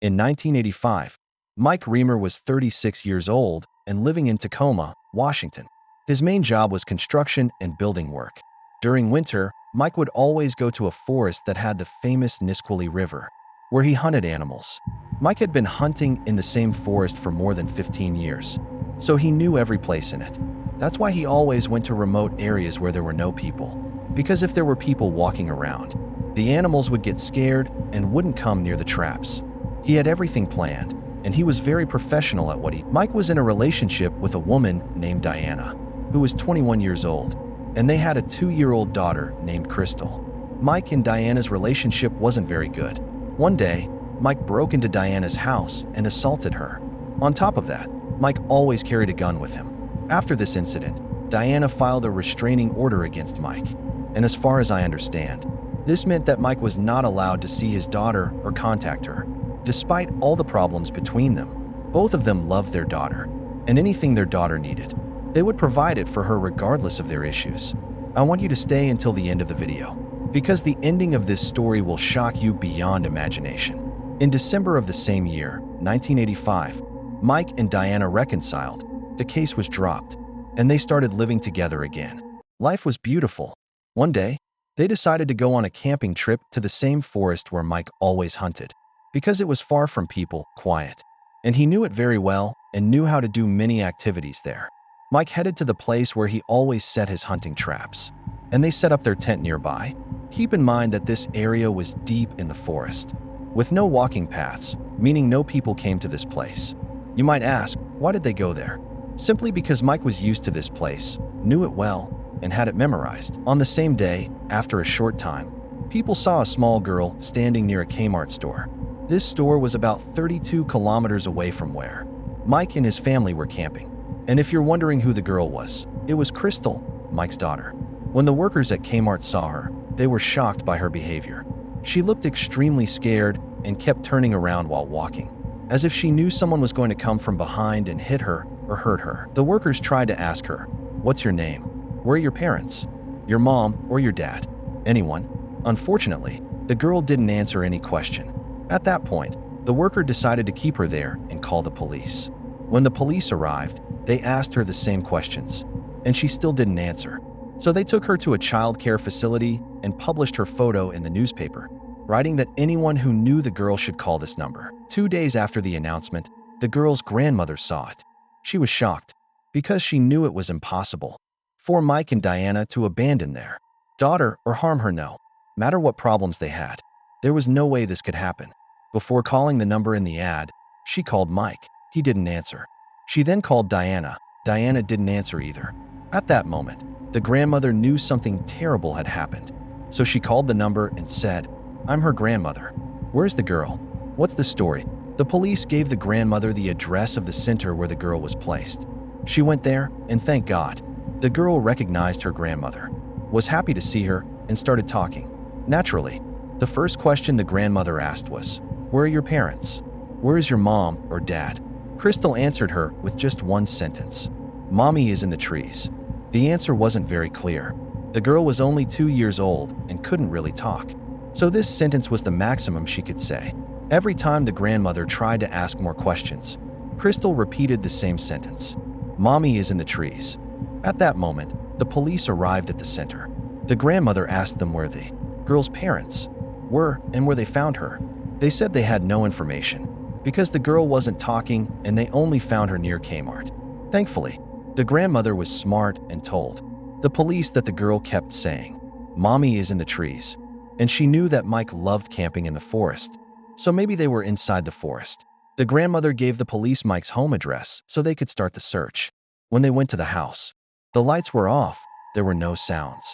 In 1985, Mike Reamer was 36 years old and living in Tacoma, Washington. His main job was construction and building work. During winter, Mike would always go to a forest that had the famous Nisqually River, where he hunted animals. Mike had been hunting in the same forest for more than 15 years, so he knew every place in it. That's why he always went to remote areas where there were no people, because if there were people walking around, the animals would get scared and wouldn't come near the traps. He had everything planned, and he was very professional at what he did. Mike was in a relationship with a woman named Diana, who was 21 years old, and they had a 2-year-old daughter named Crystal. Mike and Diana's relationship wasn't very good. One day, Mike broke into Diana's house and assaulted her. On top of that, Mike always carried a gun with him. After this incident, Diana filed a restraining order against Mike, and as far as I understand, this meant that Mike was not allowed to see his daughter or contact her. Despite all the problems between them, both of them loved their daughter, and anything their daughter needed, they would provide it for her regardless of their issues. I want you to stay until the end of the video, because the ending of this story will shock you beyond imagination. In December of the same year, 1985, Mike and Diana reconciled, the case was dropped, and they started living together again. Life was beautiful. One day, they decided to go on a camping trip to the same forest where Mike always hunted, because it was far from people, quiet. And he knew it very well and knew how to do many activities there. Mike headed to the place where he always set his hunting traps, and they set up their tent nearby. Keep in mind that this area was deep in the forest, with no walking paths, meaning no people came to this place. You might ask, why did they go there? Simply because Mike was used to this place, knew it well, and had it memorized. On the same day, after a short time, people saw a small girl standing near a Kmart store. This store was about 32 kilometers away from where Mike and his family were camping. And if you're wondering who the girl was, it was Crystal, Mike's daughter. When the workers at Kmart saw her, they were shocked by her behavior. She looked extremely scared and kept turning around while walking, as if she knew someone was going to come from behind and hit her or hurt her. The workers tried to ask her, "What's your name? Where are your parents? Your mom or your dad? Anyone?" Unfortunately, the girl didn't answer any question. At that point, the worker decided to keep her there and call the police. When the police arrived, they asked her the same questions, and she still didn't answer. So they took her to a child care facility and published her photo in the newspaper, writing that anyone who knew the girl should call this number. 2 days after the announcement, the girl's grandmother saw it. She was shocked, because she knew it was impossible for Mike and Diana to abandon their daughter or harm her. No matter what problems they had, there was no way this could happen. Before calling the number in the ad, she called Mike. He didn't answer. She then called Diana. Diana didn't answer either. At that moment, the grandmother knew something terrible had happened. So she called the number and said, "I'm her grandmother. Where's the girl? What's the story?" The police gave the grandmother the address of the center where the girl was placed. She went there, and thank God, the girl recognized her grandmother, was happy to see her, and started talking. Naturally, the first question the grandmother asked was, "Where are your parents? Where is your mom or dad?" Crystal answered her with just one sentence, "Mommy is in the trees." The answer wasn't very clear. The girl was only 2 years old and couldn't really talk, so this sentence was the maximum she could say. Every time the grandmother tried to ask more questions, Crystal repeated the same sentence, "Mommy is in the trees." At that moment, the police arrived at the center. The grandmother asked them where the girl's parents were and where they found her. They said they had no information, because the girl wasn't talking and they only found her near Kmart. Thankfully, the grandmother was smart and told the police that the girl kept saying, "Mommy is in the trees," and she knew that Mike loved camping in the forest, so maybe they were inside the forest. The grandmother gave the police Mike's home address so they could start the search. When they went to the house, the lights were off, there were no sounds,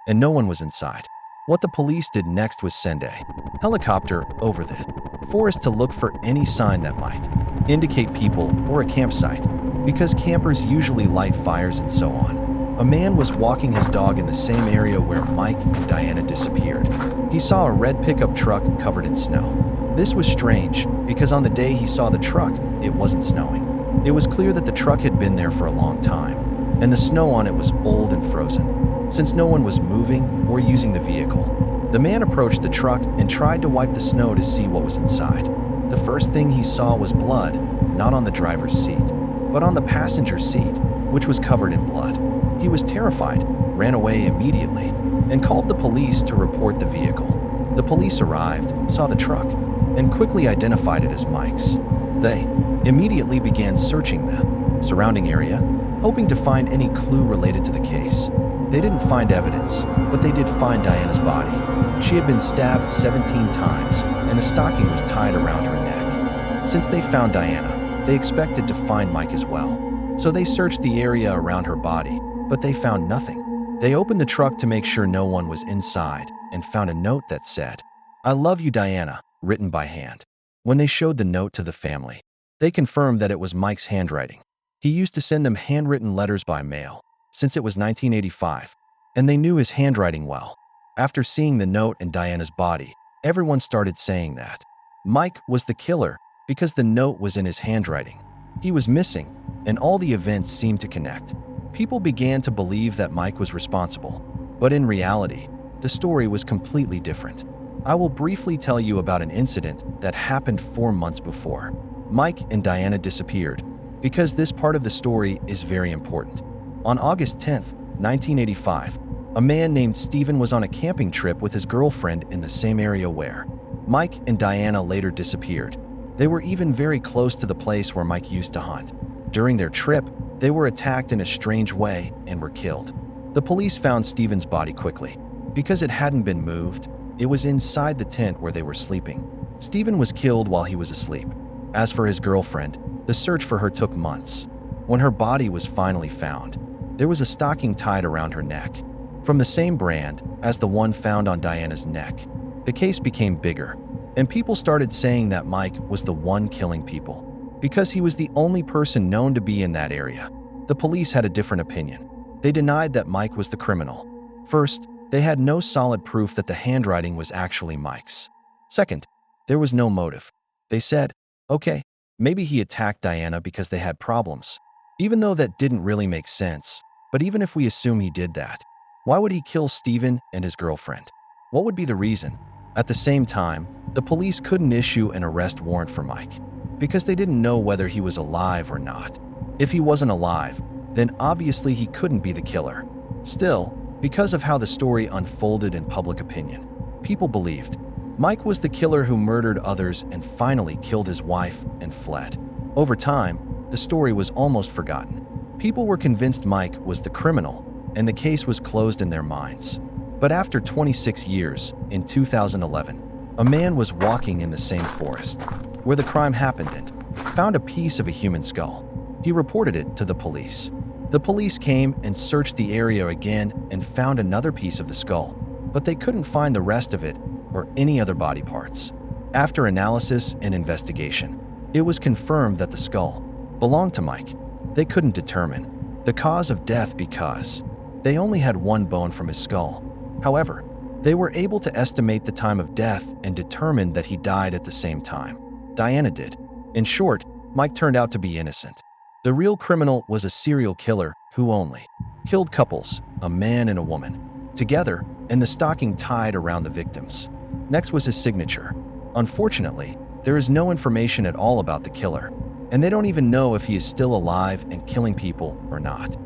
and no one was inside. What the police did next was send a helicopter over the forest to look for any sign that might indicate people or a campsite, because campers usually light fires and so on. A man was walking his dog in the same area where Mike and Diana disappeared. He saw a red pickup truck covered in snow. This was strange, because on the day he saw the truck, it wasn't snowing. It was clear that the truck had been there for a long time, and the snow on it was old and frozen, since no one was moving or using the vehicle. The man approached the truck and tried to wipe the snow to see what was inside. The first thing he saw was blood, not on the driver's seat, but on the passenger seat, which was covered in blood. He was terrified, ran away immediately, and called the police to report the vehicle. The police arrived, saw the truck, and quickly identified it as Mike's. They immediately began searching the surrounding area, hoping to find any clue related to the case. They didn't find evidence, but they did find Diana's body. She had been stabbed 17 times, and a stocking was tied around her neck. Since they found Diana, they expected to find Mike as well. So they searched the area around her body, but they found nothing. They opened the truck to make sure no one was inside and found a note that said, "I love you, Diana," written by hand. When they showed the note to the family, they confirmed that it was Mike's handwriting. He used to send them handwritten letters by mail, since it was 1985, and they knew his handwriting well. After seeing the note and Diana's body, everyone started saying that Mike was the killer because the note was in his handwriting. He was missing, and all the events seemed to connect. People began to believe that Mike was responsible, but in reality, the story was completely different. I will briefly tell you about an incident that happened 4 months before Mike and Diana disappeared, because this part of the story is very important. On August 10th, 1985, a man named Stephen was on a camping trip with his girlfriend in the same area where Mike and Diana later disappeared. They were even very close to the place where Mike used to hunt. During their trip, they were attacked in a strange way and were killed. The police found Stephen's body quickly. Because it hadn't been moved, it was inside the tent where they were sleeping. Stephen was killed while he was asleep. As for his girlfriend, the search for her took months. When her body was finally found, there was a stocking tied around her neck, from the same brand as the one found on Diana's neck. The case became bigger, and people started saying that Mike was the one killing people, because he was the only person known to be in that area. The police had a different opinion. They denied that Mike was the criminal. First, they had no solid proof that the handwriting was actually Mike's. Second, there was no motive. They said, okay, maybe he attacked Diana because they had problems, even though that didn't really make sense. But even if we assume he did that, why would he kill Stephen and his girlfriend? What would be the reason? At the same time, the police couldn't issue an arrest warrant for Mike because they didn't know whether he was alive or not. If he wasn't alive, then obviously he couldn't be the killer. Still, because of how the story unfolded in public opinion, people believed Mike was the killer who murdered others and finally killed his wife and fled. Over time, the story was almost forgotten. People were convinced Mike was the criminal, and the case was closed in their minds. But after 26 years, in 2011, a man was walking in the same forest where the crime happened and found a piece of a human skull. He reported it to the police. The police came and searched the area again and found another piece of the skull, but they couldn't find the rest of it or any other body parts. After analysis and investigation, it was confirmed that the skull belonged to Mike. They couldn't determine the cause of death because they only had one bone from his skull. However, they were able to estimate the time of death and determined that he died at the same time Diana did. In short, Mike turned out to be innocent. The real criminal was a serial killer who only killed couples, a man and a woman, together, and the stocking tied around the victims. Next was his signature. Unfortunately, there is no information at all about the killer, and they don't even know if he is still alive and killing people or not.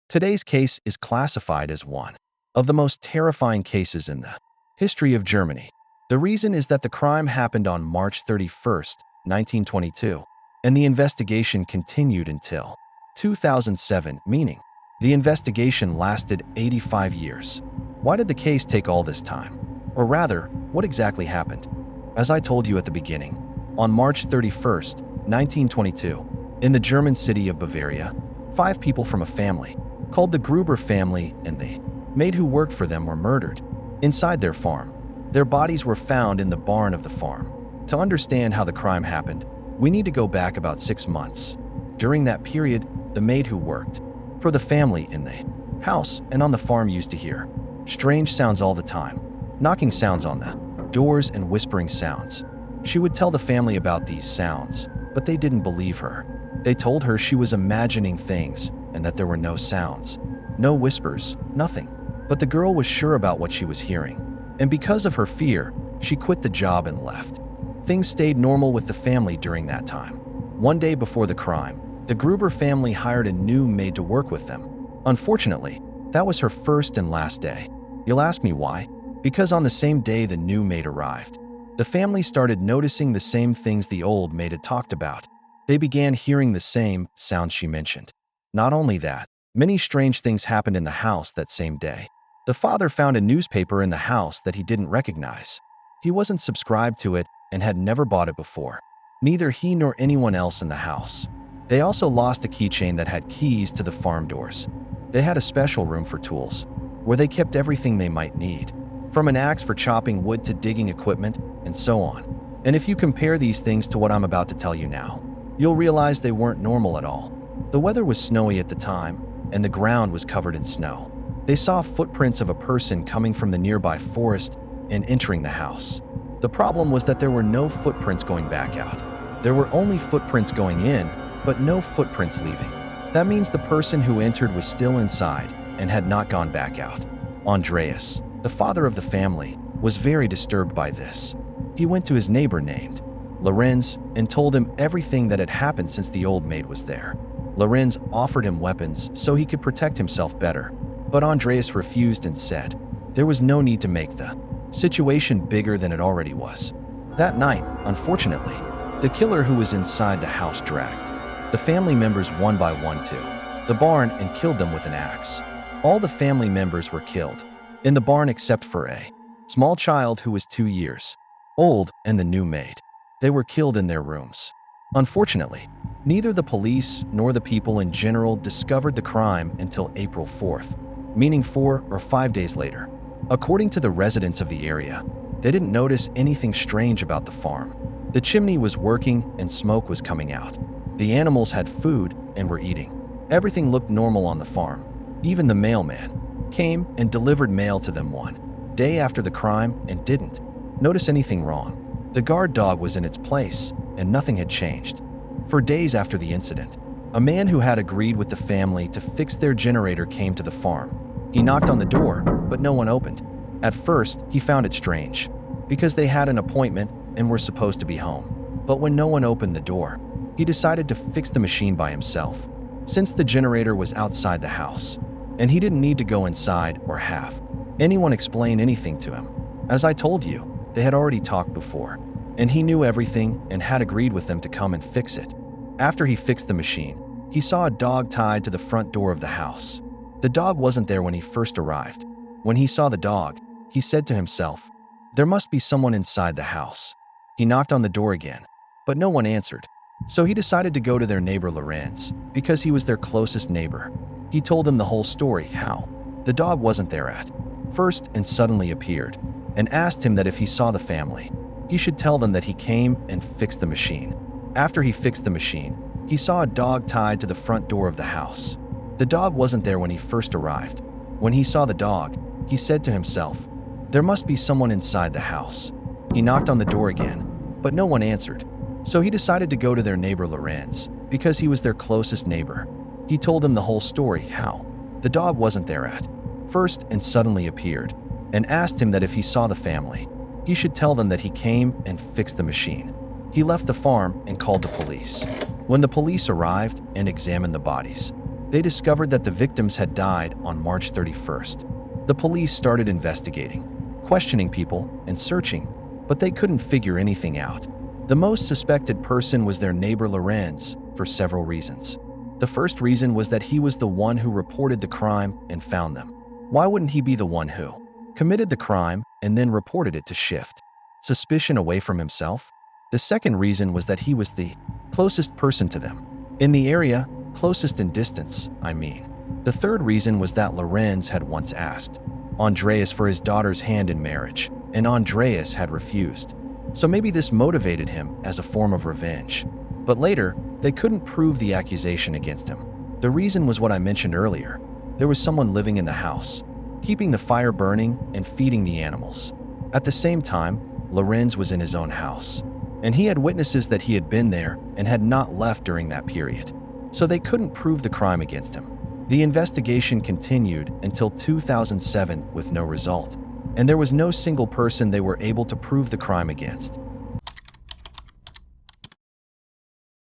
Today's case is classified as one of the most terrifying cases in the history of Germany. The reason is that the crime happened on March 31st, 1922, and the investigation continued until 2007, meaning the investigation lasted 85 years. Why did the case take all this time? Or rather, what exactly happened? As I told you at the beginning, on March 31st, 1922, in the German city of Bavaria, 5 people from a family called the Gruber family and the maid who worked for them were murdered inside their farm. Their bodies were found in the barn of the farm. To understand how the crime happened, we need to go back about 6 months. During that period, the maid who worked for the family in the house and on the farm used to hear strange sounds all the time, knocking sounds on the doors and whispering sounds. She would tell the family about these sounds, but they didn't believe her. They told her she was imagining things and that there were no sounds, no whispers, nothing. But the girl was sure about what she was hearing, and because of her fear, She quit the job and left. Things stayed normal with the family during that time. One day before the crime, the Gruber family hired a new maid to work with them. Unfortunately, that was her first and last day. You'll ask me why? Because on the same day the new maid arrived, the family started noticing the same things the old maid had talked about. They began hearing the same sounds she mentioned. Not only that, many strange things happened in the house that same day. The father found a newspaper in the house that he didn't recognize. He wasn't subscribed to it and had never bought it before. Neither he nor anyone else in the house. They also lost a keychain that had keys to the farm doors. They had a special room for tools, where they kept everything they might need, from an axe for chopping wood to digging equipment, and so on. And if you compare these things to what I'm about to tell you now, you'll realize they weren't normal at all. The weather was snowy at the time, and the ground was covered in snow. They saw footprints of a person coming from the nearby forest and entering the house. The problem was that there were no footprints going back out. There were only footprints going in, but no footprints leaving. That means the person who entered was still inside and had not gone back out. Andreas, the father of the family, was very disturbed by this. He went to his neighbor named Lorenz and told him everything that had happened since the old maid was there. Lorenz offered him weapons so he could protect himself better, but Andreas refused and said there was no need to make the situation bigger than it already was. That night, unfortunately, the killer who was inside the house dragged the family members one by one to the barn and killed them with an axe. All the family members were killed in the barn except for a small child who was 2 years old and the new maid. They were killed in their rooms. Unfortunately, neither the police nor the people in general discovered the crime until April 4th, meaning 4 or 5 days later. According to the residents of the area, they didn't notice anything strange about the farm. The chimney was working and smoke was coming out. The animals had food and were eating. Everything looked normal on the farm. Even the mailman came and delivered mail to them one day after the crime and didn't notice anything wrong. The guard dog was in its place and nothing had changed. For days after the incident, a man who had agreed with the family to fix their generator came to the farm. He knocked on the door, but no one opened. At first, he found it strange, because they had an appointment and were supposed to be home. But when no one opened the door, he decided to fix the machine by himself, since the generator was outside the house, and he didn't need to go inside or have anyone explain anything to him. As I told you, they had already talked before, and he knew everything and had agreed with them to come and fix it. After he fixed the machine, he saw a dog tied to the front door of the house. The dog wasn't there when he first arrived. When he saw the dog, he said to himself, there must be someone inside the house. He knocked on the door again, but no one answered. So he decided to go to their neighbor Lorenz, because he was their closest neighbor. He told him the whole story, how the dog wasn't there at first and suddenly appeared, and asked him that if he saw the family, he should tell them that he came and fixed the machine. After he fixed the machine, he saw a dog tied to the front door of the house. The dog wasn't there when he first arrived. When he saw the dog, he said to himself, there must be someone inside the house. He knocked on the door again, but no one answered. So he decided to go to their neighbor Lorenz, because he was their closest neighbor. He told him the whole story, how the dog wasn't there at first and suddenly appeared, and asked him that if he saw the family, he should tell them that he came and fixed the machine. He left the farm and called the police. When the police arrived and examined the bodies, they discovered that the victims had died on March 31st. The police started investigating, questioning people, and searching, but they couldn't figure anything out. The most suspected person was their neighbor Lorenz for several reasons. The first reason was that he was the one who reported the crime and found them. Why wouldn't he be the one who committed the crime and then reported it to shift suspicion away from himself? The second reason was that he was the closest person to them. In the area, closest in distance, I mean. The third reason was that Lorenz had once asked Andreas for his daughter's hand in marriage, and Andreas had refused. So maybe this motivated him as a form of revenge. But later, they couldn't prove the accusation against him. The reason was what I mentioned earlier. There was someone living in the house, keeping the fire burning and feeding the animals. At the same time, Lorenz was in his own house, and he had witnesses that he had been there and had not left during that period. So they couldn't prove the crime against him. The investigation continued until 2007 with no result. and there was no single person they were able to prove the crime against.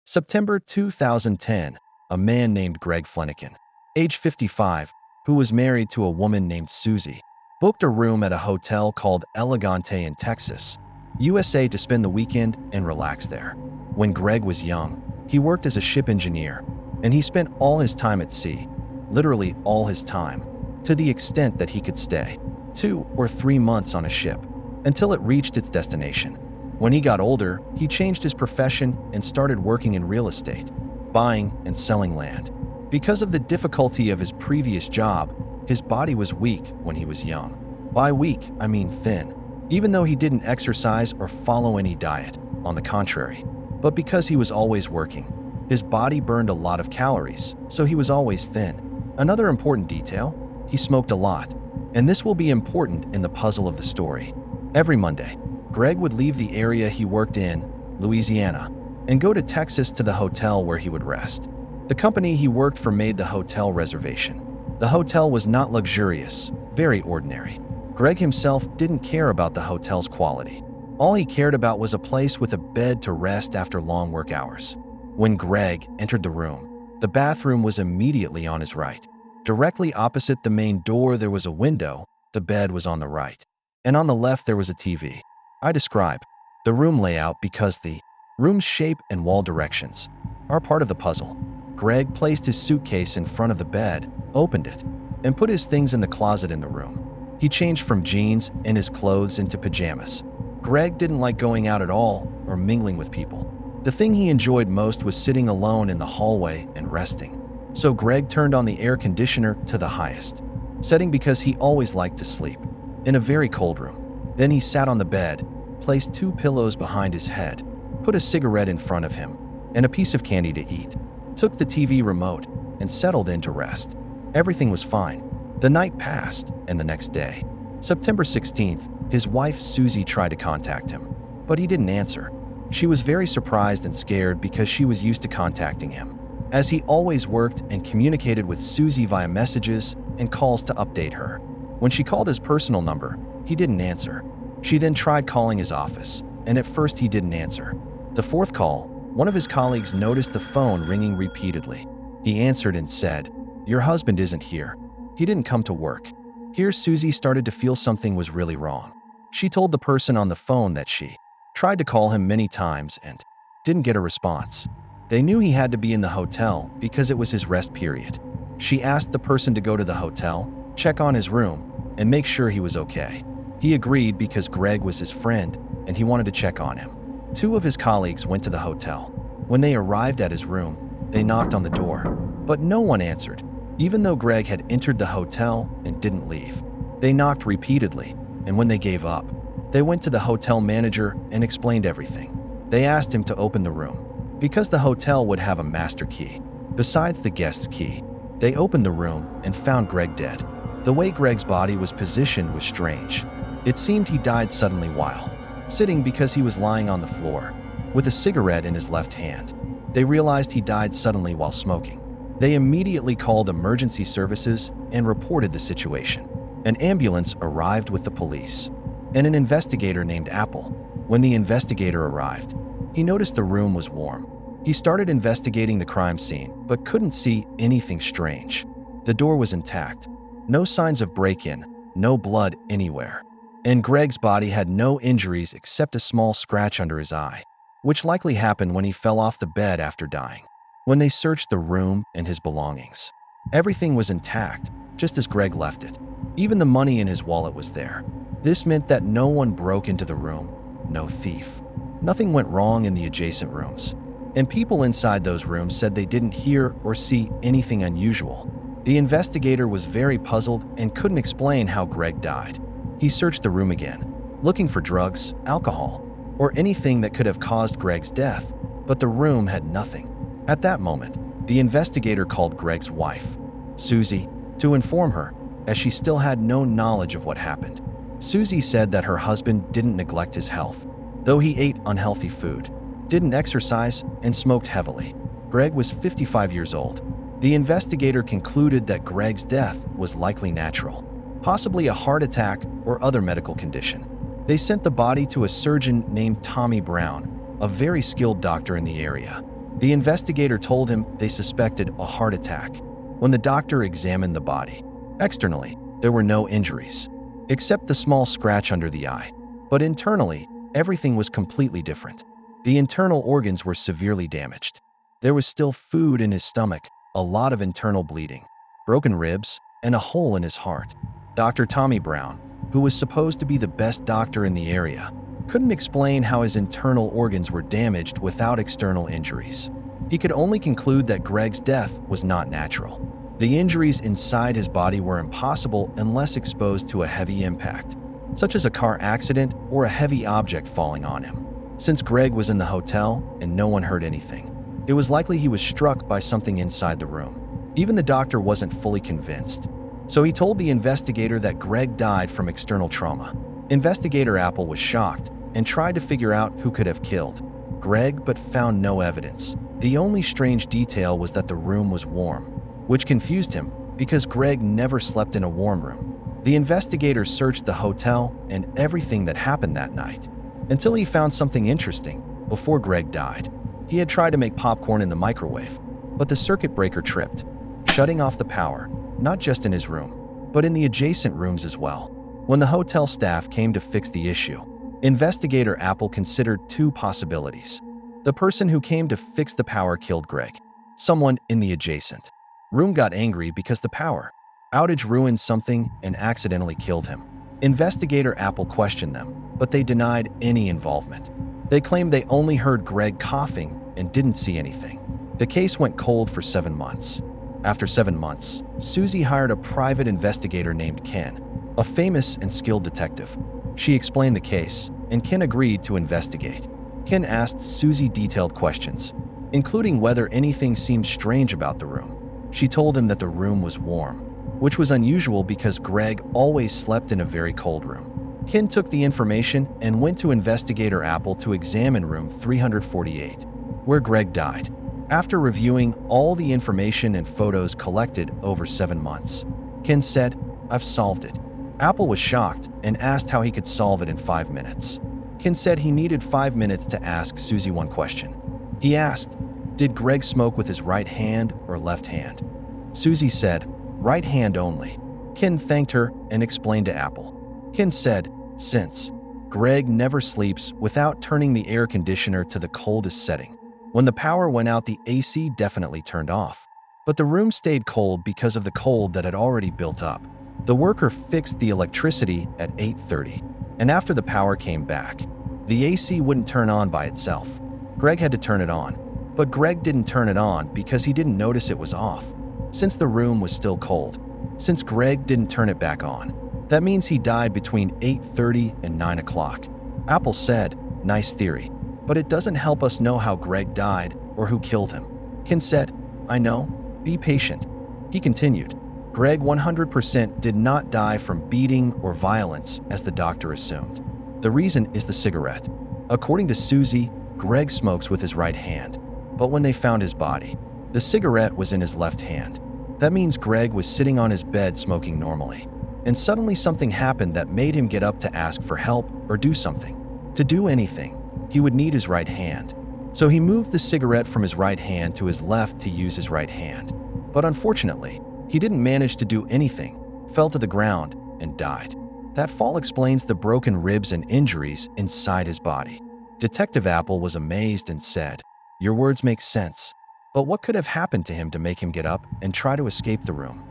September 2010, a man named Greg Flanagan, age 55, who was married to a woman named Susie, booked a room at a hotel called Elegante in Texas, USA to spend the weekend and relax there. When Greg was young, he worked as a ship engineer, and he spent all his time at sea, literally all his time, to the extent that he could stay 2 or 3 months on a ship until it reached its destination. When he got older, he changed his profession and started working in real estate, buying and selling land. Because of the difficulty of his previous job, his body was weak when he was young. By weak, I mean thin, even though he didn't exercise or follow any diet, on the contrary. But because he was always working, his body burned a lot of calories, so he was always thin. Another important detail, he smoked a lot, and this will be important in the puzzle of the story. Every Monday, Greg would leave the area he worked in, Louisiana, and go to Texas to the hotel where he would rest. The company he worked for made the hotel reservation. The hotel was not luxurious, very ordinary. Greg himself didn't care about the hotel's quality. All he cared about was a place with a bed to rest after long work hours. When Greg entered the room, the bathroom was immediately on his right. Directly opposite the main door there was a window, the bed was on the right, and on the left there was a TV. I describe the room layout because the room's shape and wall directions are part of the puzzle. Greg placed his suitcase in front of the bed, opened it, and put his things in the closet in the room. He changed from jeans and his clothes into pajamas. Greg didn't like going out at all or mingling with people. The thing he enjoyed most was sitting alone in the hallway and resting. So Greg turned on the air conditioner to the highest setting because he always liked to sleep in a very cold room. Then he sat on the bed, placed 2 pillows behind his head, put a cigarette in front of him, and a piece of candy to eat, took the TV remote, and settled in to rest. Everything was fine. The night passed, and the next day, September 16th, his wife Susie tried to contact him, but he didn't answer. She was very surprised and scared because she was used to contacting him, as he always worked and communicated with Susie via messages and calls to update her. When she called his personal number, he didn't answer. She then tried calling his office, and at first he didn't answer. The 4th call, one of his colleagues noticed the phone ringing repeatedly. He answered and said, "Your husband isn't here. He didn't come to work." Here Susie started to feel something was really wrong. She told the person on the phone that she tried to call him many times and didn't get a response. They knew he had to be in the hotel because it was his rest period. She asked the person to go to the hotel, check on his room, and make sure he was okay. He agreed because Greg was his friend and he wanted to check on him. 2 of his colleagues went to the hotel. When they arrived at his room, they knocked on the door, but no one answered, even though Greg had entered the hotel and didn't leave. They knocked repeatedly, and when they gave up, they went to the hotel manager and explained everything. They asked him to open the room, because the hotel would have a master key. Besides the guest's key, they opened the room and found Greg dead. The way Greg's body was positioned was strange. It seemed he died suddenly while sitting because he was lying on the floor, with a cigarette in his left hand. They realized he died suddenly while smoking. They immediately called emergency services and reported the situation. An ambulance arrived with the police and an investigator named Apple. When the investigator arrived, he noticed the room was warm. He started investigating the crime scene, but couldn't see anything strange. The door was intact. No signs of break-in, no blood anywhere. And Greg's body had no injuries except a small scratch under his eye, which likely happened when he fell off the bed after dying. When they searched the room and his belongings, everything was intact, just as Greg left it. Even the money in his wallet was there. This meant that no one broke into the room, no thief. Nothing went wrong in the adjacent rooms, and people inside those rooms said they didn't hear or see anything unusual. The investigator was very puzzled and couldn't explain how Greg died. He searched the room again, looking for drugs, alcohol, or anything that could have caused Greg's death, but the room had nothing. At that moment, the investigator called Greg's wife, Susie, to inform her, as she still had no knowledge of what happened. Susie said that her husband didn't neglect his health, though he ate unhealthy food, didn't exercise, and smoked heavily. Greg was 55 years old. The investigator concluded that Greg's death was likely natural, possibly a heart attack or other medical condition. They sent the body to a surgeon named Tommy Brown, a very skilled doctor in the area. The investigator told him they suspected a heart attack. When the doctor examined the body, externally, there were no injuries, except the small scratch under the eye. But internally, everything was completely different. The internal organs were severely damaged. There was still food in his stomach, a lot of internal bleeding, broken ribs, and a hole in his heart. Dr. Tommy Brown, who was supposed to be the best doctor in the area, couldn't explain how his internal organs were damaged without external injuries. He could only conclude that Greg's death was not natural. The injuries inside his body were impossible unless exposed to a heavy impact, such as a car accident or a heavy object falling on him. Since Greg was in the hotel and no one heard anything, it was likely he was struck by something inside the room. Even the doctor wasn't fully convinced, so he told the investigator that Greg died from external trauma. Investigator Apple was shocked and tried to figure out who could have killed Greg, but found no evidence. The only strange detail was that the room was warm, which confused him because Greg never slept in a warm room. The investigator searched the hotel and everything that happened that night until he found something interesting. Before Greg died, he had tried to make popcorn in the microwave, but the circuit breaker tripped, shutting off the power, not just in his room, but in the adjacent rooms as well. When the hotel staff came to fix the issue, investigator Apple considered two possibilities. The person who came to fix the power killed Greg. Someone in the adjacent room got angry because the power outage ruined something and accidentally killed him. Investigator Apple questioned them, but they denied any involvement. They claimed they only heard Greg coughing and didn't see anything. The case went cold for 7 months. After 7 months, Susie hired a private investigator named Ken, a famous and skilled detective. She explained the case, and Ken agreed to investigate. Ken asked Susie detailed questions, including whether anything seemed strange about the room. She told him that the room was warm, which was unusual because Greg always slept in a very cold room. Ken took the information and went to investigator Apple to examine room 348, where Greg died. After reviewing all the information and photos collected over 7 months, Ken said, "I've solved it." Apple was shocked and asked how he could solve it in 5 minutes. Ken said he needed 5 minutes to ask Susie one question. He asked, "Did Greg smoke with his right hand or left hand?" Susie said, "Right hand only." Ken thanked her and explained to Apple. Ken said, "Since Greg never sleeps without turning the air conditioner to the coldest setting. When the power went out, the AC definitely turned off, but the room stayed cold because of the cold that had already built up. The worker fixed the electricity at 8:30, and after the power came back, the AC wouldn't turn on by itself. Greg had to turn it on, but Greg didn't turn it on because he didn't notice it was off, since the room was still cold. Since Greg didn't turn it back on, that means he died between 8:30 and 9 o'clock. Apple said, "Nice theory, but it doesn't help us know how Greg died or who killed him." Ken said, "I know. Be patient." He continued, "Greg 100% did not die from beating or violence as the doctor assumed. The reason is the cigarette. According to Susie, Greg smokes with his right hand, but when they found his body, the cigarette was in his left hand. That means Greg was sitting on his bed smoking normally, and suddenly something happened that made him get up to ask for help or do something. To do anything, he would need his right hand. So he moved the cigarette from his right hand to his left to use his right hand. But unfortunately, he didn't manage to do anything, fell to the ground, and died. That fall explains the broken ribs and injuries inside his body." Detective Apple was amazed and said, "Your words make sense, but what could have happened to him to make him get up and try to escape the room?"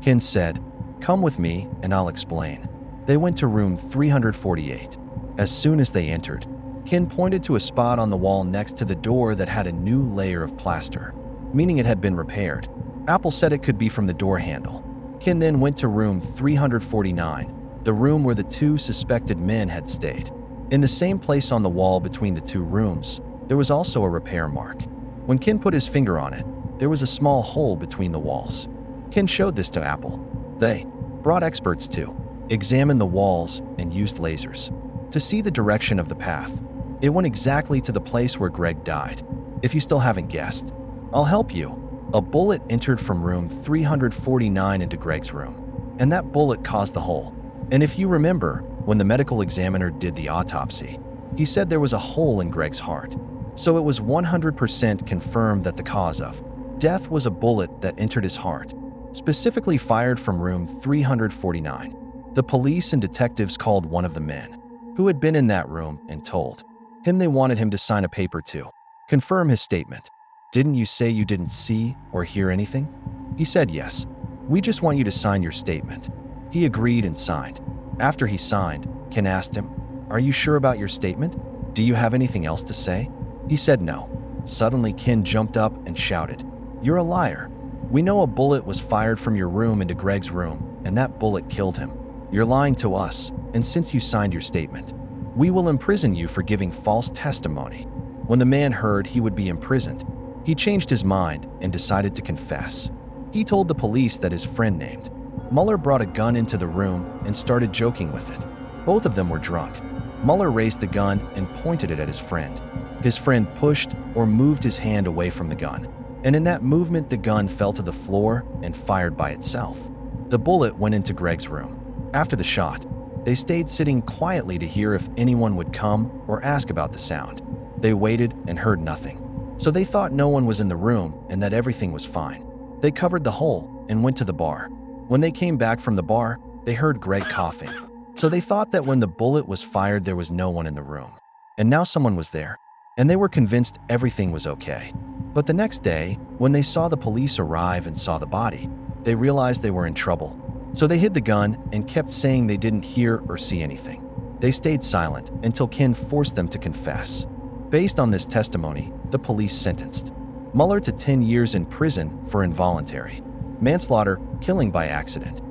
Ken said, "Come with me and I'll explain." They went to room 348. As soon as they entered, Ken pointed to a spot on the wall next to the door that had a new layer of plaster, meaning it had been repaired. Apple said it could be from the door handle. Ken then went to room 349, the room where the two suspected men had stayed. In the same place on the wall between the two rooms, there was also a repair mark. When Ken put his finger on it, there was a small hole between the walls. Ken showed this to Apple. They brought experts to examine the walls and used lasers to see the direction of the path. It went exactly to the place where Greg died. If you still haven't guessed, I'll help you. A bullet entered from room 349 into Greg's room. and that bullet caused the hole. And if you remember, when the medical examiner did the autopsy, he said there was a hole in Greg's heart. So it was 100% confirmed that the cause of death was a bullet that entered his heart, specifically fired from room 349. The police and detectives called one of the men who had been in that room and told him they wanted him to sign a paper to confirm his statement. "Didn't you say you didn't see or hear anything?" He said, "Yes. We just want you to sign your statement." He agreed and signed. After he signed, Ken asked him, "Are you sure about your statement? Do you have anything else to say?" He said no. Suddenly, Ken jumped up and shouted, "You're a liar. We know a bullet was fired from your room into Greg's room, and that bullet killed him. You're lying to us, and since you signed your statement, we will imprison you for giving false testimony." When the man heard he would be imprisoned, he changed his mind and decided to confess. He told the police that his friend named Mueller brought a gun into the room and started joking with it. Both of them were drunk. Mueller raised the gun and pointed it at his friend. His friend pushed or moved his hand away from the gun, and in that movement the gun fell to the floor and fired by itself. The bullet went into Greg's room. After the shot, they stayed sitting quietly to hear if anyone would come or ask about the sound. They waited and heard nothing, so they thought no one was in the room and that everything was fine. They covered the hole and went to the bar. When they came back from the bar, they heard Greg coughing, so they thought that when the bullet was fired there was no one in the room. And now someone was there, and they were convinced everything was okay. But the next day, when they saw the police arrive and saw the body, they realized they were in trouble. So they hid the gun and kept saying they didn't hear or see anything. They stayed silent until Ken forced them to confess. Based on this testimony, the police sentenced Mueller to 10 years in prison for involuntary manslaughter, killing by accident,